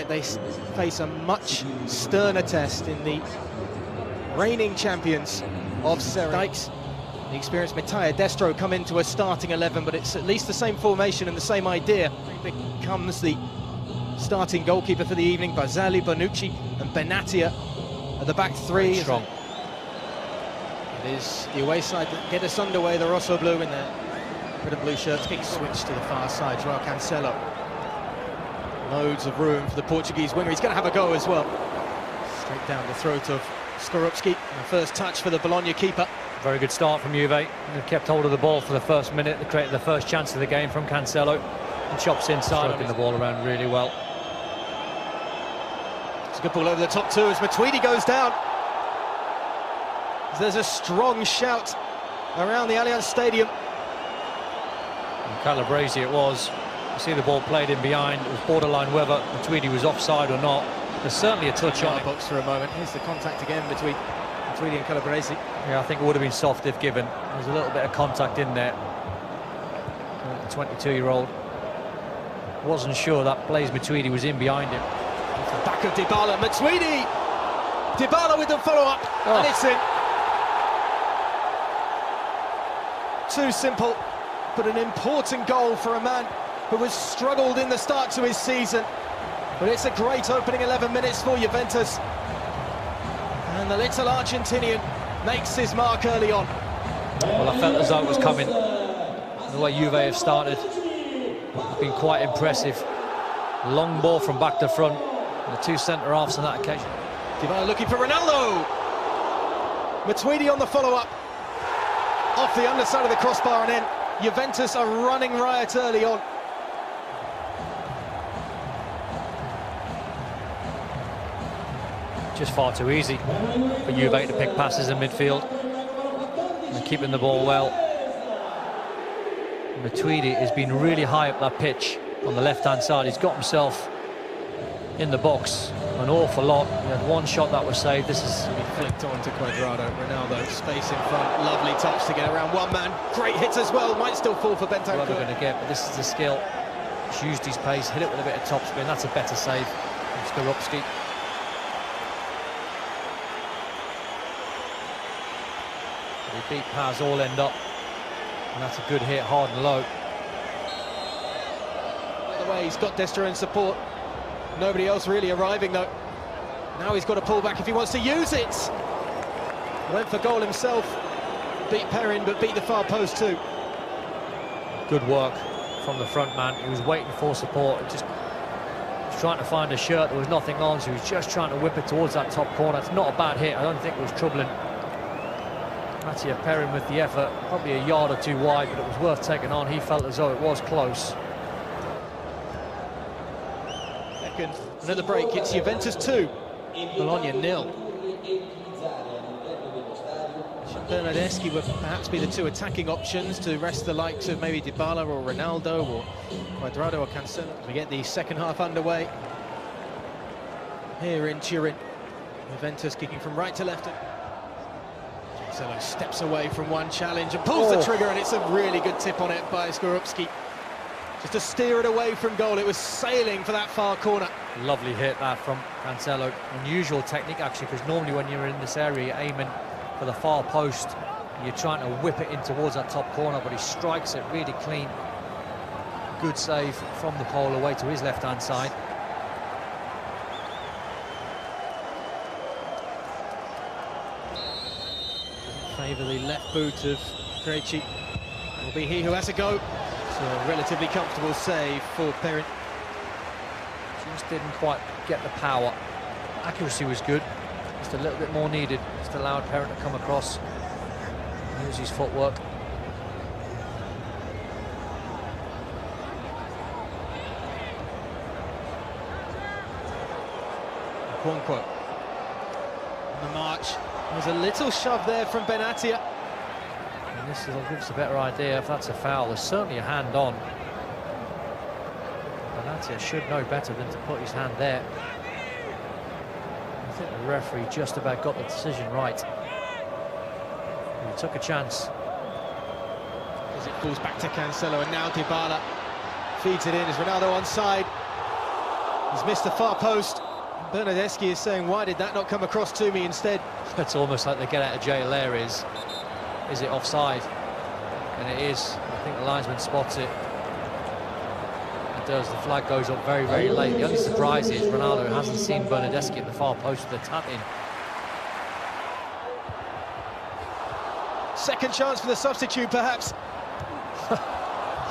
tonight they face a much sterner test in the reigning champions of Serie A. The experienced Mattia Destro come into a starting 11, but it's at least the same formation and the same idea. He becomes the starting goalkeeper for the evening. Barzagli, Bonucci and Benatia at the back three. Very strong. It is the away side that get us underway, the Rosso Blue in their red and blue shirts. Big switch to the far side, João Cancelo. Loads of room for the Portuguese winger. He's going to have a go as well. Straight down the throat of Skorupski. The first touch for the Bologna keeper. Very good start from Juve. They've kept hold of the ball for the first minute. They created the first chance of the game from Cancelo. And chops inside, stroking the ball around really well. It's a good ball over the top too as Matuidi goes down. There's a strong shout around the Allianz Stadium. And Calabresi it was. You see the ball played in behind. It was borderline whether Matuidi was offside or not. There's certainly a touch on it. Box for a moment. Here's the contact again between Matuidi and Calabresi. Yeah, I think it would have been soft if given. There's a little bit of contact in there. The 22-year-old wasn't sure that Blaise Matuidi was in behind him. Off the back of Dybala, Matuidi! Dybala with the follow-up, and it's in. Too simple, but an important goal for a man who has struggled in the start to his season. But it's a great opening 11 minutes for Juventus. And the little Argentinian makes his mark early on. Well, I felt as though it was coming. The way Juve have started, it's been quite impressive. Long ball from back to front. And the two centre-halves on that occasion. Dybala looking for Ronaldo. Matuidi on the follow-up. Off the underside of the crossbar and in. Juventus are running riot early on. Just far too easy for Juve to pick passes in midfield. And keeping the ball well. Matuidi has been really high up that pitch on the left-hand side. He's got himself in the box an awful lot. He had one shot that was saved. This is flicked on to Cuadrado. Ronaldo, space in front, lovely touch to get around one man. Great hit as well, might still fall for Bentancur. What we're going to get, but this is the skill. He's used his pace, hit it with a bit of topspin. That's a better save from Skorupski. He beat Paz all end up, and that's a good hit, hard and low. By the way, he's got Destro in support. Nobody else really arriving though. Now he's got to pull back if he wants to use it. Went for goal himself. Beat Perrin, but beat the far post too. Good work from the front man. He was waiting for support. Just was trying to find a shirt. There was nothing on, so he was just trying to whip it towards that top corner. It's not a bad hit. I don't think it was troubling Mattia Perrin with the effort. Probably a yard or two wide, but it was worth taking on. He felt as though it was close. Another break, it's Juventus 2, Bologna 0. Bernardeschi would perhaps be the two attacking options to rest the likes of maybe Dybala or Ronaldo or Cuadrado or Cancelo. We get the second half underway here in Turin. Juventus kicking from right to left. Cancelo steps away from one challenge and pulls the trigger, and it's a really good tip on it by Skorupski. Just to steer it away from goal. It was sailing for that far corner. Lovely hit that from Cancelo. Unusual technique actually, because normally when you're in this area you're aiming for the far post, you're trying to whip it in towards that top corner, but he strikes it really clean. Good save from the pole away to his left-hand side. Favour the left boot of Krejci. Will be he who has a go. So a relatively comfortable save for Perrin. Just didn't quite get the power. Accuracy was good, just a little bit more needed. Just allowed Perrin to come across and use his footwork. Encore on the march. There's a little shove there from Benatia. And this will give us a better idea if that's a foul. There's certainly a hand on. Benatia should know better than to put his hand there. I think the referee just about got the decision right. He took a chance. As it falls back to Cancelo, and now Dybala feeds it in. Is Ronaldo onside? He's missed the far post. Bernardeschi is saying, why did that not come across to me instead? It's almost like the get out of jail there is it offside? And it is. I think the linesman spots it. It does. The flag goes up very, very late. The only surprise is Ronaldo hasn't seen Bernardeschi at the far post with the tap in. Second chance for the substitute, perhaps.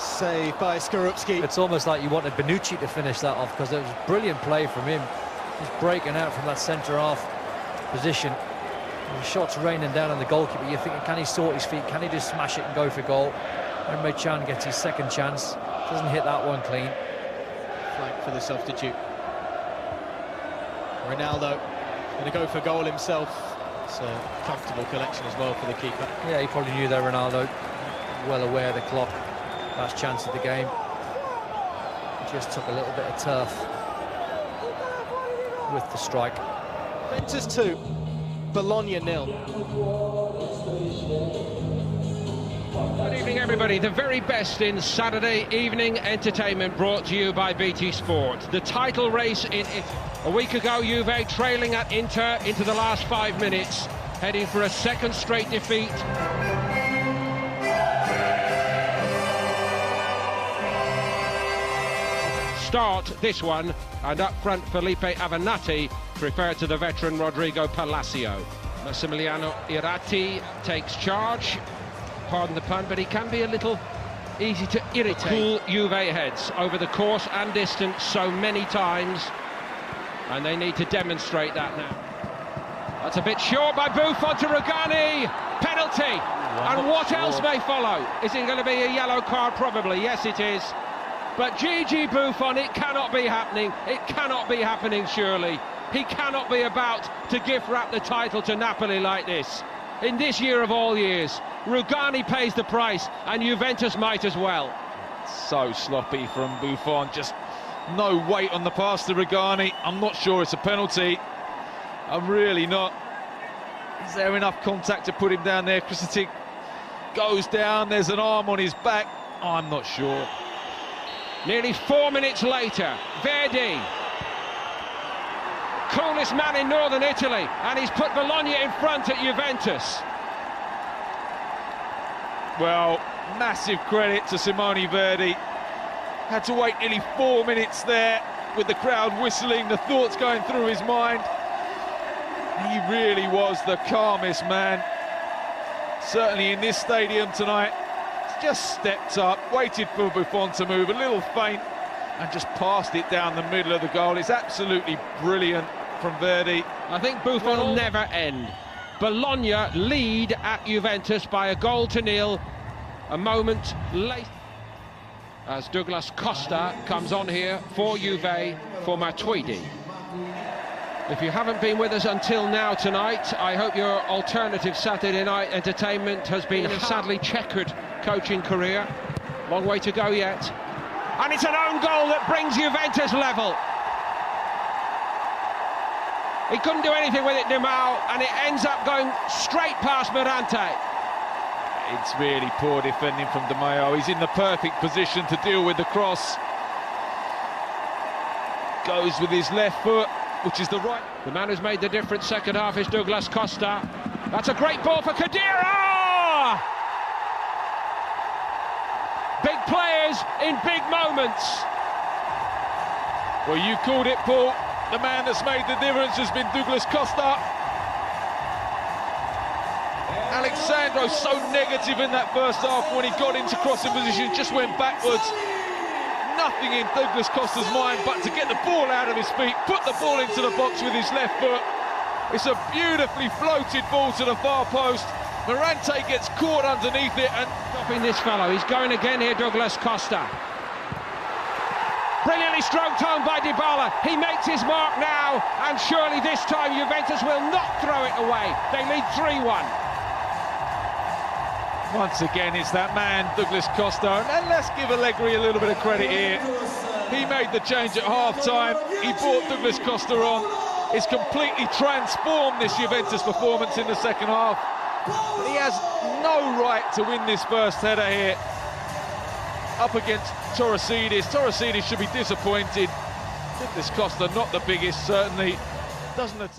Saved by Skorupski. It's almost like you wanted Bonucci to finish that off, because it was brilliant play from him. He's breaking out from that centre-half position. The shot's raining down on the goalkeeper. You're thinking, can he sort his feet? Can he just smash it and go for goal? And Chan gets his second chance. Doesn't hit that one clean. Flank for the substitute. Ronaldo going to go for goal himself. It's a comfortable collection as well for the keeper. Yeah, he probably knew that, Ronaldo. Well aware of the clock. Last chance of the game. Just took a little bit of turf with the strike. Juventus 2, Bologna 0. Good evening, everybody. The very best in Saturday evening entertainment brought to you by BT Sport. The title race in it. A week ago, Juve trailing at Inter into the last 5 minutes, heading for a second straight defeat. Start this one, and up front Felipe Avenatti preferred to the veteran Rodrigo Palacio. Massimiliano Irati takes charge, pardon the pun, but he can be a little easy to irritate. Cool Juve heads over the course and distance so many times, and they need to demonstrate that now. That's a bit short by Buffon to Rugani. Penalty. And what else may follow? Is it going to be a yellow card? Probably. Yes, it is. But Gigi Buffon, it cannot be happening. It cannot be happening, surely. He cannot be about to gift wrap the title to Napoli like this. In this year of all years, Rugani pays the price, and Juventus might as well. So sloppy from Buffon, just no weight on the pass to Rugani. I'm not sure it's a penalty. I'm really not. Is there enough contact to put him down there? Kristatic goes down, there's an arm on his back. I'm not sure. Nearly 4 minutes later, Verdi, coolest man in northern Italy, and he's put Bologna in front at Juventus. Well, massive credit to Simone Verdi. Had to wait nearly 4 minutes there with the crowd whistling, the thoughts going through his mind. He really was the calmest man, certainly in this stadium tonight. Just stepped up, waited for Buffon to move, a little faint, and just passed it down the middle of the goal. It's absolutely brilliant from Verdi. I think Buffon will never end. Bologna lead at Juventus by 1-0 a moment late. As Douglas Costa comes on here for Juve for Matuidi. If you haven't been with us until now tonight, I hope your alternative Saturday night entertainment has been a sadly checkered coaching career. Long way to go yet. And it's an own goal that brings Juventus level. He couldn't do anything with it, Dimao, and it ends up going straight past Mirante. It's really poor defending from Di Maio. He's in the perfect position to deal with the cross. Goes with his left foot, which is the right. The man who's made the difference second half is Douglas Costa. That's a great ball for Khedira! Big players in big moments. Well, you called it, Paul. The man that's made the difference has been Douglas Costa. Alexandro so negative in that first half when he got into crossing position, just went backwards. Nothing in Douglas Costa's mind but to get the ball out of his feet, put the ball into the box with his left foot. It's a beautifully floated ball to the far post. Mirante gets caught underneath it and stopping this fellow. He's going again here, Douglas Costa. Brilliantly stroked home by Dybala. He makes his mark now, and surely this time Juventus will not throw it away. They lead 3-1. Once again, it's that man, Douglas Costa, and let's give Allegri a little bit of credit here. He made the change at half-time, he brought Douglas Costa on. It's completely transformed this Juventus performance in the second half. He has no right to win this first header here. Up against Torresidis. Torresidis should be disappointed. This Costa, not the biggest, certainly. Doesn't attack.